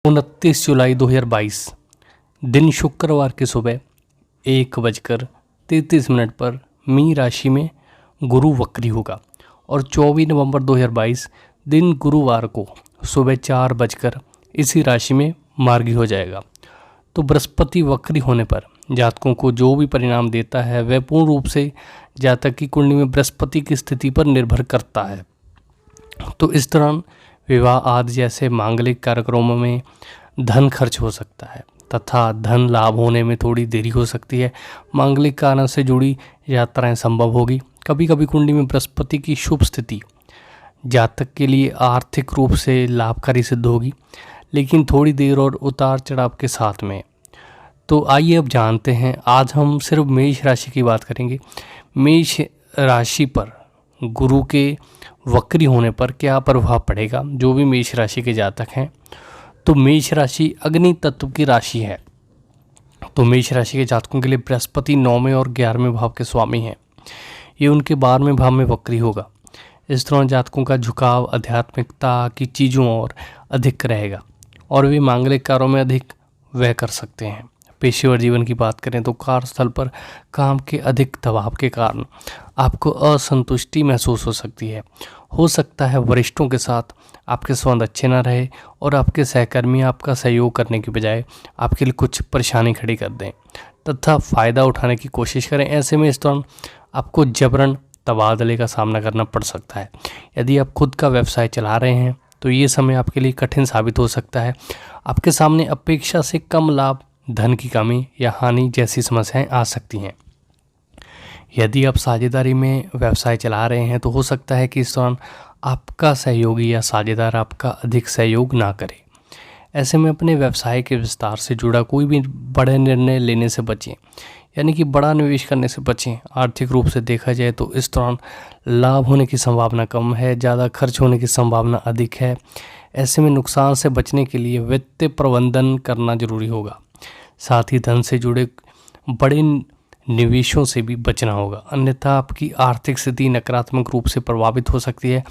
29 जुलाई 2022 दिन शुक्रवार की सुबह 1:33 पर मीन राशि में गुरु वक्री होगा और 24 नवंबर 2022 दिन गुरुवार को सुबह 4 बजकर इसी राशि में मार्गी हो जाएगा। तो बृहस्पति वक्री होने पर जातकों को जो भी परिणाम देता है वह पूर्ण रूप से जातक की कुंडली में बृहस्पति की स्थिति पर निर्भर करता है। तो इस दौरान विवाह आदि जैसे मांगलिक कार्यक्रमों में धन खर्च हो सकता है तथा धन लाभ होने में थोड़ी देरी हो सकती है। मांगलिक कारण से जुड़ी यात्राएं संभव होगी। कभी कभी कुंडली में बृहस्पति की शुभ स्थिति जातक के लिए आर्थिक रूप से लाभकारी सिद्ध होगी, लेकिन थोड़ी देर और उतार चढ़ाव के साथ में। तो आइए अब जानते हैं, आज हम सिर्फ मेष राशि की बात करेंगे। मेष राशि पर गुरु के वक्री होने पर क्या प्रभाव पड़ेगा जो भी मेष राशि के जातक हैं। तो मेष राशि अग्नि तत्व की राशि है। तो मेष राशि के जातकों के लिए बृहस्पति 9वें और 11वें भाव के स्वामी हैं। ये उनके 12वें भाव में वक्री होगा। इस दौरान जातकों का झुकाव आध्यात्मिकता की चीज़ों और अधिक रहेगा और वे मांगलिक कार्यों में अधिक व्यय कर सकते हैं। पेशेवर जीवन की बात करें तो कार्यस्थल पर काम के अधिक दबाव के कारण आपको असंतुष्टि महसूस हो सकती है। हो सकता है वरिष्ठों के साथ आपके संबंध अच्छे ना रहे और आपके सहकर्मी आपका सहयोग करने की बजाय आपके लिए कुछ परेशानी खड़ी कर दें तथा फ़ायदा उठाने की कोशिश करें। ऐसे में इस दौरान आपको जबरन तबादले का सामना करना पड़ सकता है। यदि आप खुद का व्यवसाय चला रहे हैं तो ये समय आपके लिए कठिन साबित हो सकता है। आपके सामने अपेक्षा से कम लाभ, धन की कमी या हानि जैसी समस्याएं आ सकती हैं। यदि आप साझेदारी में व्यवसाय चला रहे हैं तो हो सकता है कि इस दौरान आपका सहयोगी या साझेदार आपका अधिक सहयोग ना करे। ऐसे में अपने व्यवसाय के विस्तार से जुड़ा कोई भी बड़े निर्णय लेने से बचें, यानी कि बड़ा निवेश करने से बचें। आर्थिक रूप से देखा जाए तो इस दौरान लाभ होने की संभावना कम है, ज़्यादा खर्च होने की संभावना अधिक है। ऐसे में नुकसान से बचने के लिए वित्तीय प्रबंधन करना जरूरी होगा। साथ ही धन से जुड़े बड़े निवेशों से भी बचना होगा, अन्यथा आपकी आर्थिक स्थिति नकारात्मक रूप से प्रभावित हो सकती है।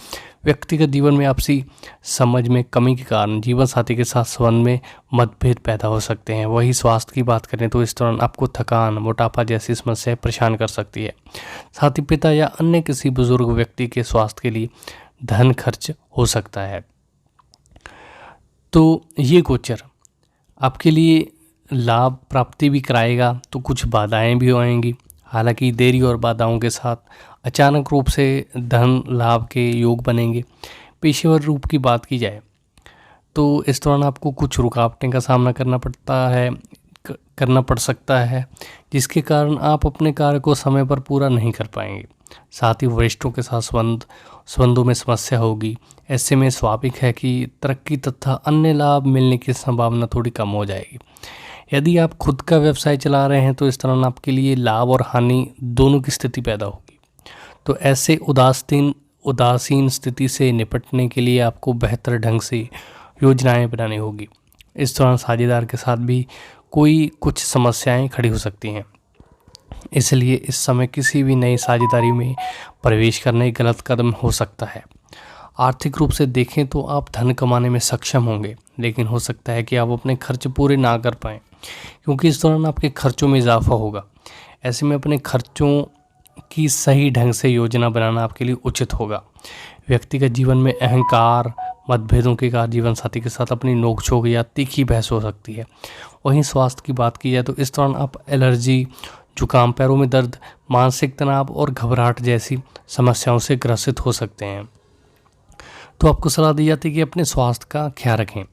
व्यक्तिगत जीवन में आपसी समझ में कमी के कारण जीवन साथी के साथ संबंध में मतभेद पैदा हो सकते हैं। वही स्वास्थ्य की बात करें तो इस दौरान आपको थकान, मोटापा जैसी समस्याएं परेशान कर सकती है। साथ ही पिता या अन्य किसी बुजुर्ग व्यक्ति के स्वास्थ्य के लिए धन खर्च हो सकता है। तो ये गोचर आपके लिए लाभ प्राप्ति भी कराएगा तो कुछ बाधाएं भी आएंगी। हालांकि देरी और बाधाओं के साथ अचानक रूप से धन लाभ के योग बनेंगे। पेशेवर रूप की बात की जाए तो इस दौरान आपको कुछ रुकावटें का सामना करना पड़ सकता है, जिसके कारण आप अपने कार्य को समय पर पूरा नहीं कर पाएंगे। साथ ही वरिष्ठों के साथ संबंधों में समस्या होगी। ऐसे में स्वाभाविक है कि तरक्की तथा अन्य लाभ मिलने की संभावना थोड़ी कम हो जाएगी। यदि आप खुद का व्यवसाय चला रहे हैं तो इस दौरान आपके लिए लाभ और हानि दोनों की स्थिति पैदा होगी। तो ऐसे उदासीन स्थिति से निपटने के लिए आपको बेहतर ढंग से योजनाएं बनानी होगी। इस दौरान साझेदार के साथ भी कुछ समस्याएं खड़ी हो सकती हैं, इसलिए इस समय किसी भी नई साझेदारी में प्रवेश करना एक गलत कदम हो सकता है। आर्थिक रूप से देखें तो आप धन कमाने में सक्षम होंगे, लेकिन हो सकता है कि आप अपने खर्च पूरे ना कर पाएँ, क्योंकि इस दौरान आपके खर्चों में इजाफा होगा। ऐसे में अपने खर्चों की सही ढंग से योजना बनाना आपके लिए उचित होगा। व्यक्तिगत जीवन में अहंकार, मतभेदों के कारण जीवन साथी के साथ अपनी नोकझोंक या तीखी बहस हो सकती है। वहीं स्वास्थ्य की बात की जाए तो इस दौरान आप एलर्जी, जुकाम, पैरों में दर्द, मानसिक तनाव और घबराहट जैसी समस्याओं से ग्रसित हो सकते हैं। तो आपको सलाह दी जाती है कि अपने स्वास्थ्य का ख्याल रखें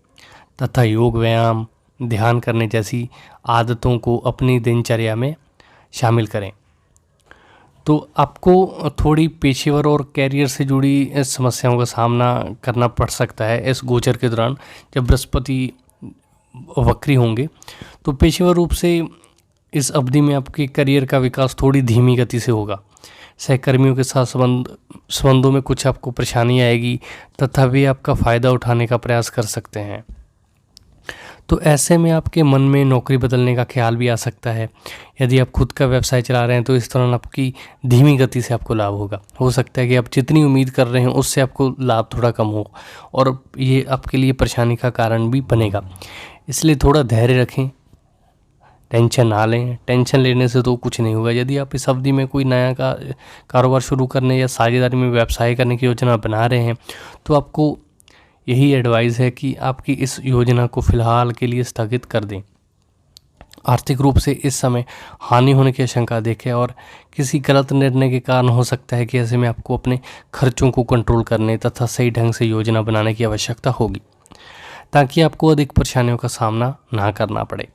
तथा योग, व्यायाम, ध्यान करने जैसी आदतों को अपनी दिनचर्या में शामिल करें। तो आपको थोड़ी पेशेवर और कैरियर से जुड़ी समस्याओं का सामना करना पड़ सकता है इस गोचर के दौरान। जब बृहस्पति वक्री होंगे तो पेशेवर रूप से इस अवधि में आपके करियर का विकास थोड़ी धीमी गति से होगा। सहकर्मियों के साथ संबंधों में कुछ आपको परेशानी आएगी तथा वे आपका फ़ायदा उठाने का प्रयास कर सकते हैं। तो ऐसे में आपके मन में नौकरी बदलने का ख्याल भी आ सकता है। यदि आप खुद का व्यवसाय चला रहे हैं तो इस दौरान आपकी धीमी गति से आपको लाभ होगा। हो सकता है कि आप जितनी उम्मीद कर रहे हैं उससे आपको लाभ थोड़ा कम हो और ये आपके लिए परेशानी का कारण भी बनेगा। इसलिए थोड़ा धैर्य रखें, टेंशन ना लें। टेंशन लेने से तो कुछ नहीं होगा। यदि आप इस अवधि में कोई नया कारोबार शुरू करने या साझेदारी में व्यवसाय करने की योजना बना रहे हैं तो आपको यही एडवाइस है कि आपकी इस योजना को फ़िलहाल के लिए स्थगित कर दें। आर्थिक रूप से इस समय हानि होने की आशंका देखें और किसी गलत निर्णय के कारण हो सकता है कि ऐसे में आपको अपने खर्चों को कंट्रोल करने तथा सही ढंग से योजना बनाने की आवश्यकता होगी ताकि आपको अधिक परेशानियों का सामना ना करना पड़े।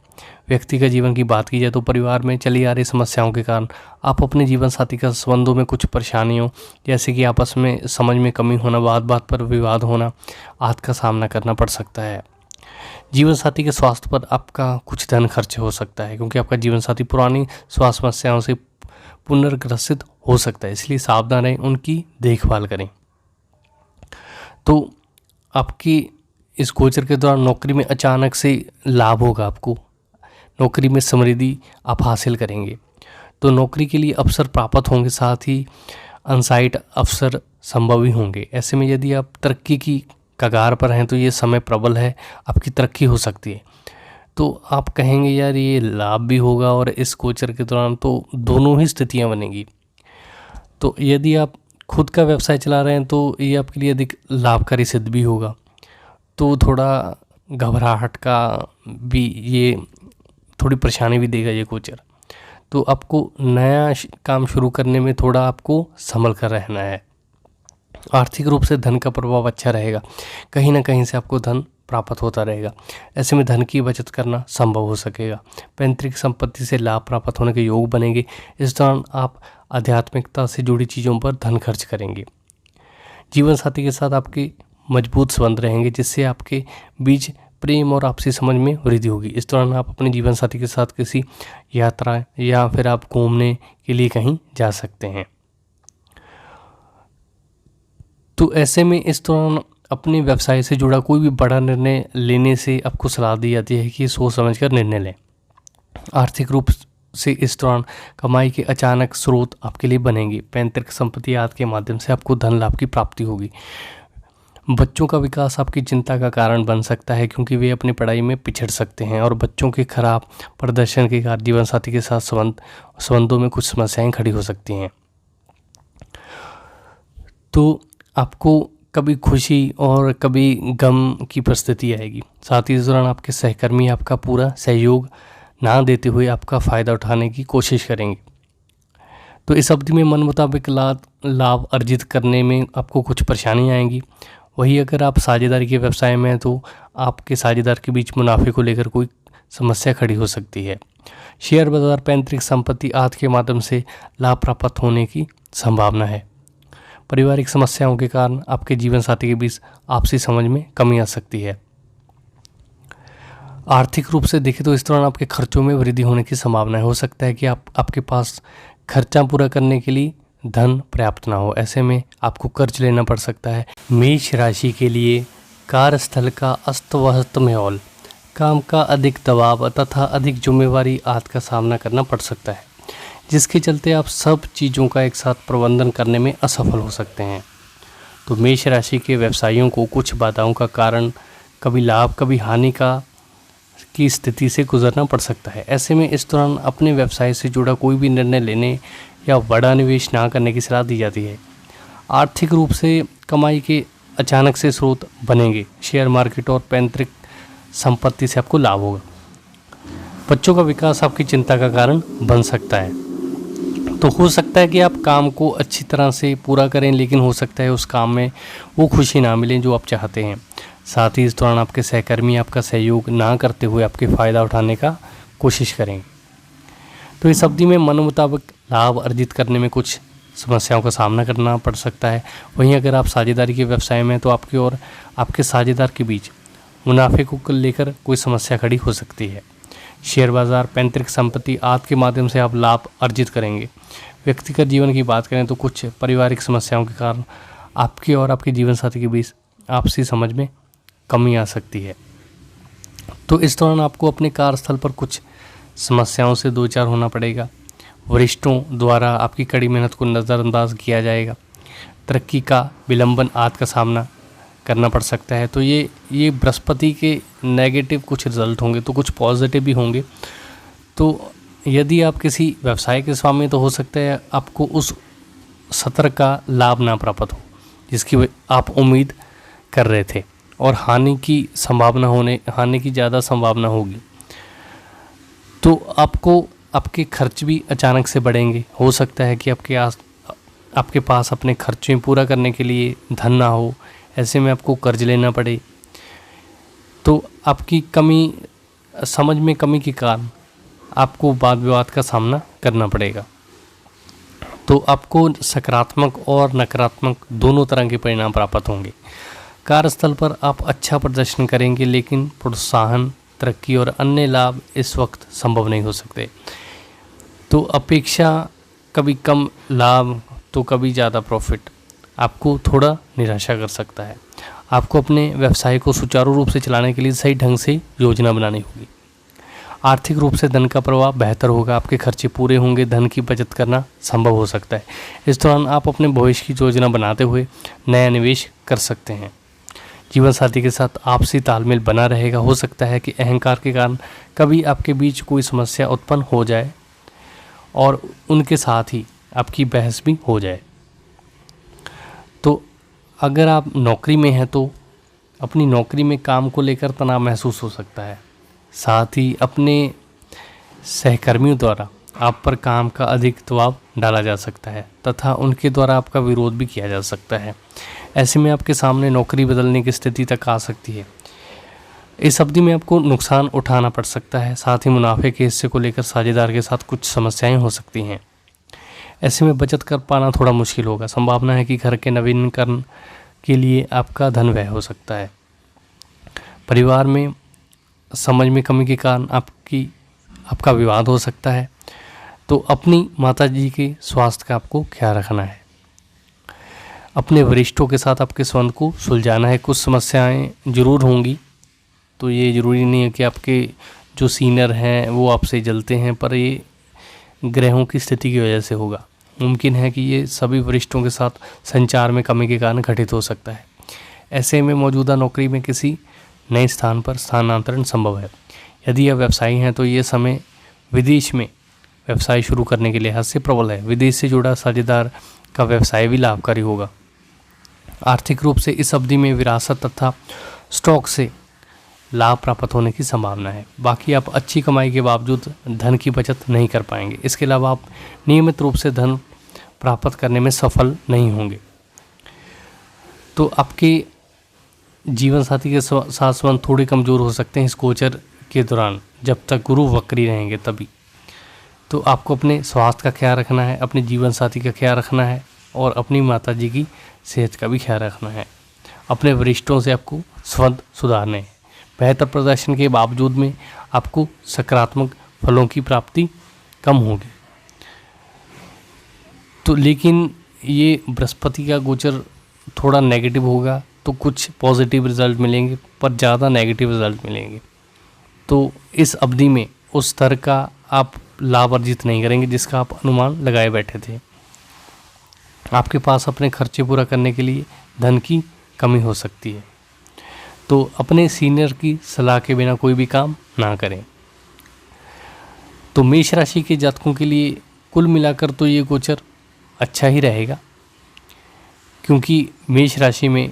व्यक्तिगत जीवन की बात की जाए तो परिवार में चली आ रही समस्याओं के कारण आप अपने जीवन साथी का संबंधों में कुछ परेशानियों जैसे कि आपस में समझ में कमी होना, बात बात पर विवाद होना आदि का सामना करना पड़ सकता है। जीवन साथी के स्वास्थ्य पर आपका कुछ धन खर्च हो सकता है क्योंकि आपका जीवन साथी पुरानी स्वास्थ्य समस्याओं से पुनर्ग्रसित हो सकता है, इसलिए सावधान रहें, उनकी देखभाल करें। तो आपकी इस गोचर के दौरान नौकरी में अचानक से लाभ होगा। आपको नौकरी में समृद्धि आप हासिल करेंगे। तो नौकरी के लिए अवसर प्राप्त होंगे, साथ ही अनसाइट अवसर संभव ही होंगे। ऐसे में यदि आप तरक्की की कगार पर हैं तो ये समय प्रबल है, आपकी तरक्की हो सकती है। तो आप कहेंगे यार ये लाभ भी होगा और इस गोचर के दौरान तो दोनों ही स्थितियाँ बनेंगी। तो यदि आप खुद का व्यवसाय चला रहे हैं तो ये आपके लिए अधिक लाभकारी सिद्ध भी होगा। तो थोड़ा घबराहट का भी ये थोड़ी परेशानी भी देगा ये गोचर। तो आपको नया काम शुरू करने में थोड़ा आपको संभल कर रहना है। आर्थिक रूप से धन का प्रभाव अच्छा रहेगा, कहीं ना कहीं से आपको धन प्राप्त होता रहेगा। ऐसे में धन की बचत करना संभव हो सकेगा। पैतृक संपत्ति से लाभ प्राप्त होने के योग बनेंगे। इस दौरान आप आध्यात्मिकता से जुड़ी चीज़ों पर धन खर्च करेंगे। जीवन साथी के साथ आपके मजबूत संबंध रहेंगे जिससे आपके बीच प्रेम और आपसी समझ में वृद्धि होगी। इस दौरान आप अपने जीवन साथी के साथ किसी यात्रा या फिर आप घूमने के लिए कहीं जा सकते हैं। तो ऐसे में इस दौरान अपने व्यवसाय से जुड़ा कोई भी बड़ा निर्णय लेने से आपको सलाह दी जाती है कि सोच समझकर निर्णय लें। आर्थिक रूप से इस दौरान कमाई के अचानक स्रोत आपके लिए बनेंगे। पैतृक संपत्ति आदि के माध्यम से आपको धन लाभ की प्राप्ति होगी। बच्चों का विकास आपकी चिंता का कारण बन सकता है क्योंकि वे अपनी पढ़ाई में पिछड़ सकते हैं और बच्चों के खराब प्रदर्शन के कारण जीवन साथी के साथ संबंधों में कुछ समस्याएं खड़ी हो सकती हैं। तो आपको कभी खुशी और कभी गम की परिस्थिति आएगी। साथ ही इस दौरान आपके सहकर्मी आपका पूरा सहयोग ना देते हुए आपका फ़ायदा उठाने की कोशिश करेंगे। तो इस अवधि में मन मुताबिक लाभ अर्जित करने में आपको कुछ परेशानियाँ आएंगी। वही अगर आप साझेदारी के व्यवसाय में हैं तो आपके साझेदार के बीच मुनाफे को लेकर कोई समस्या खड़ी हो सकती है। शेयर बाजार, पैतृक संपत्ति आदि के माध्यम से लाभ प्राप्त होने की संभावना है। पारिवारिक समस्याओं के कारण आपके जीवन साथी के बीच आपसी समझ में कमी आ सकती है। आर्थिक रूप से देखें तो इस दौरान आपके खर्चों में वृद्धि होने की संभावना है। हो सकता है कि आपके पास खर्चा पूरा करने के लिए धन पर्याप्त ना हो। ऐसे में आपको कर्ज लेना पड़ सकता है। मेष राशि के लिए कार्यस्थल का अस्त व्यस्त माहौल, काम का अधिक दबाव तथा अधिक जिम्मेवारी आदि का सामना करना पड़ सकता है, जिसके चलते आप सब चीज़ों का एक साथ प्रबंधन करने में असफल हो सकते हैं। तो मेष राशि के व्यवसायियों को कुछ बाधाओं का कारण कभी लाभ कभी हानि की स्थिति से गुजरना पड़ सकता है। ऐसे में इस दौरान अपने व्यवसाय से जुड़ा कोई भी निर्णय लेने या बड़ा निवेश ना करने की सलाह दी जाती है। आर्थिक रूप से कमाई के अचानक से स्रोत बनेंगे। शेयर मार्केट और पैतृक संपत्ति से आपको लाभ होगा। बच्चों का विकास आपकी चिंता का कारण बन सकता है। तो हो सकता है कि आप काम को अच्छी तरह से पूरा करें, लेकिन हो सकता है उस काम में वो खुशी ना मिले जो आप चाहते हैं। साथ ही इस दौरान आपके सहकर्मी आपका सहयोग ना करते हुए आपके फ़ायदा उठाने का कोशिश करेंगे। तो इस अवधि में मन मुताबिक लाभ अर्जित करने में कुछ समस्याओं का सामना करना पड़ सकता है। वहीं अगर आप साझेदारी के व्यवसाय में तो आपके और आपके साझेदार के बीच मुनाफे को लेकर कोई समस्या खड़ी हो सकती है। शेयर बाज़ार, पैतृक संपत्ति आदि के माध्यम से आप लाभ अर्जित करेंगे। व्यक्तिगत जीवन की बात करें तो कुछ पारिवारिक समस्याओं के कारण आपके और आपके जीवन साथी के बीच आपसी समझ में कमी आ सकती है। तो इस दौरान आपको अपने कार्यस्थल पर कुछ समस्याओं से दो चार होना पड़ेगा। वरिष्ठों द्वारा आपकी कड़ी मेहनत को नज़रअंदाज किया जाएगा। तरक्की का विलंबन आदि का सामना करना पड़ सकता है। तो ये बृहस्पति के नेगेटिव कुछ रिजल्ट होंगे, तो कुछ पॉजिटिव भी होंगे। तो यदि आप किसी व्यवसाय के स्वामी, तो हो सकता है आपको उस सत्र का लाभ ना प्राप्त हो जिसकी आप उम्मीद कर रहे थे, और हानि की ज़्यादा संभावना होगी। तो आपको आपके खर्च भी अचानक से बढ़ेंगे। हो सकता है कि आपके पास अपने खर्चें पूरा करने के लिए धन ना हो, ऐसे में आपको कर्ज लेना पड़े। तो आपकी समझ में कमी के कारण आपको वाद विवाद का सामना करना पड़ेगा। तो आपको सकारात्मक और नकारात्मक दोनों तरह के परिणाम प्राप्त होंगे। कार्यस्थल पर आप अच्छा प्रदर्शन करेंगे, लेकिन प्रोत्साहन, तरक्की और अन्य लाभ इस वक्त संभव नहीं हो सकते। तो अपेक्षा कभी कम लाभ तो कभी ज़्यादा प्रॉफिट आपको थोड़ा निराशा कर सकता है। आपको अपने व्यवसाय को सुचारू रूप से चलाने के लिए सही ढंग से योजना बनानी होगी। आर्थिक रूप से धन का प्रवाह बेहतर होगा, आपके खर्चे पूरे होंगे, धन की बचत करना संभव हो सकता है। इस दौरान आप अपने भविष्य की योजना बनाते हुए नया निवेश कर सकते हैं। जीवन साथी के साथ आपसी तालमेल बना रहेगा। हो सकता है कि अहंकार के कारण कभी आपके बीच कोई समस्या उत्पन्न हो जाए और उनके साथ ही आपकी बहस भी हो जाए। तो अगर आप नौकरी में हैं तो अपनी नौकरी में काम को लेकर तनाव महसूस हो सकता है। साथ ही अपने सहकर्मियों द्वारा आप पर काम का अधिक दबाव डाला जा सकता है तथा उनके द्वारा आपका विरोध भी किया जा सकता है। ऐसे में आपके सामने नौकरी बदलने की स्थिति तक आ सकती है। इस अवधि में आपको नुकसान उठाना पड़ सकता है। साथ ही मुनाफे के हिस्से को लेकर साझेदार के साथ कुछ समस्याएं हो सकती हैं। ऐसे में बचत कर पाना थोड़ा मुश्किल होगा। संभावना है कि घर के नवीनीकरण के लिए आपका धन व्यय हो सकता है। परिवार में समझ में कमी के कारण आपका विवाद हो सकता है। तो अपनी माताजी के स्वास्थ्य का आपको ख्याल रखना है। अपने वरिष्ठों के साथ आपके संबंध को सुलझाना है। कुछ समस्याएं ज़रूर होंगी, तो ये ज़रूरी नहीं है कि आपके जो सीनियर हैं वो आपसे जलते हैं, पर ये ग्रहों की स्थिति की वजह से होगा। मुमकिन है कि ये सभी वरिष्ठों के साथ संचार में कमी के कारण घटित हो सकता है। ऐसे में मौजूदा नौकरी में किसी नए स्थान पर स्थानांतरण संभव है। यदि आप व्यवसायी हैं तो ये समय विदेश में व्यवसाय शुरू करने के लिहाज से प्रबल है। विदेश से जुड़ा साझेदार का व्यवसाय भी लाभकारी होगा। आर्थिक रूप से इस अवधि में विरासत तथा स्टॉक से लाभ प्राप्त होने की संभावना है। बाकी आप अच्छी कमाई के बावजूद धन की बचत नहीं कर पाएंगे। इसके अलावा आप नियमित रूप से धन प्राप्त करने में सफल नहीं होंगे। तो आपके जीवन साथी के साथ संबंध थोड़े कमज़ोर हो सकते हैं इस गोचर के दौरान, जब तक गुरु वक्री रहेंगे तभी। तो आपको अपने स्वास्थ्य का ख्याल रखना है, अपने जीवन साथी का ख्याल रखना है और अपनी माताजी की सेहत का भी ख्याल रखना है। अपने वरिष्ठों से आपको संबंध सुधारने हैं। बेहतर प्रदर्शन के बावजूद में आपको सकारात्मक फलों की प्राप्ति कम होगी। तो लेकिन ये बृहस्पति का गोचर थोड़ा नेगेटिव होगा, तो कुछ पॉजिटिव रिजल्ट मिलेंगे पर ज़्यादा नेगेटिव रिजल्ट मिलेंगे। तो इस अवधि में उस स्तर का आप लाभ अर्जित नहीं करेंगे जिसका आप अनुमान लगाए बैठे थे। आपके पास अपने खर्चे पूरा करने के लिए धन की कमी हो सकती है। तो अपने सीनियर की सलाह के बिना कोई भी काम ना करें। तो मेष राशि के जातकों के लिए कुल मिलाकर तो ये गोचर अच्छा ही रहेगा, क्योंकि मेष राशि में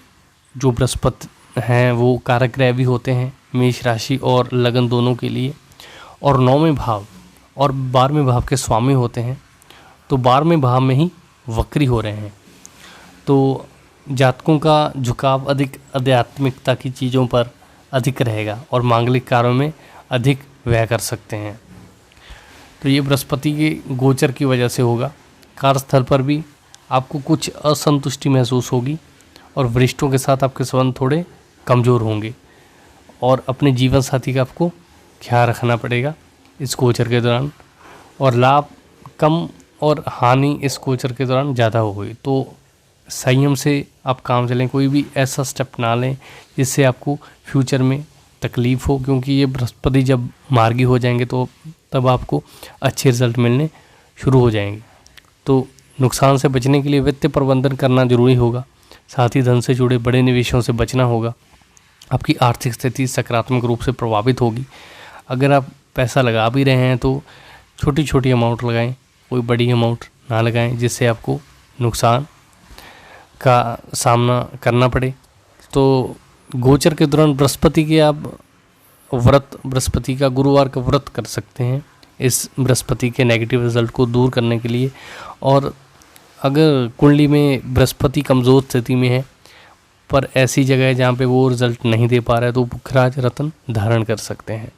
जो बृहस्पति हैं वो कारक ग्रह भी होते हैं मेष राशि और लगन दोनों के लिए, और 9वें भाव और 12वें भाव के स्वामी होते हैं। तो 12वें भाव में ही वक्री हो रहे हैं। तो जातकों का झुकाव अधिक आध्यात्मिकता की चीज़ों पर अधिक रहेगा और मांगलिक कार्यों में अधिक व्यय कर सकते हैं। तो ये बृहस्पति के गोचर की वजह से होगा। कार्यस्थल पर भी आपको कुछ असंतुष्टि महसूस होगी और वरिष्ठों के साथ आपके संबंध थोड़े कमज़ोर होंगे, और अपने जीवन साथी का आपको ख्याल रखना पड़ेगा इस गोचर के दौरान, और लाभ कम और हानि इस गोचर के दौरान ज़्यादा होगी। तो संयम से आप काम चलें, कोई भी ऐसा स्टेप ना लें जिससे आपको फ्यूचर में तकलीफ़ हो, क्योंकि ये बृहस्पति जब मार्गी हो जाएंगे तो तब आपको अच्छे रिजल्ट मिलने शुरू हो जाएंगे। तो नुकसान से बचने के लिए वित्तीय प्रबंधन करना जरूरी होगा। साथ ही धन से जुड़े बड़े निवेशों से बचना होगा। आपकी आर्थिक स्थिति सकारात्मक रूप से प्रभावित होगी। अगर आप पैसा लगा भी रहे हैं तो छोटी छोटी अमाउंट लगाएं, कोई बड़ी अमाउंट ना लगाएं जिससे आपको नुकसान का सामना करना पड़े। तो गोचर के दौरान बृहस्पति के आप बृहस्पति का गुरुवार का व्रत कर सकते हैं इस बृहस्पति के नेगेटिव रिजल्ट को दूर करने के लिए। और अगर कुंडली में बृहस्पति कमज़ोर स्थिति में है पर ऐसी जगह है जहाँ पे वो रिजल्ट नहीं दे पा रहा है तो पुखराज रत्न धारण कर सकते हैं।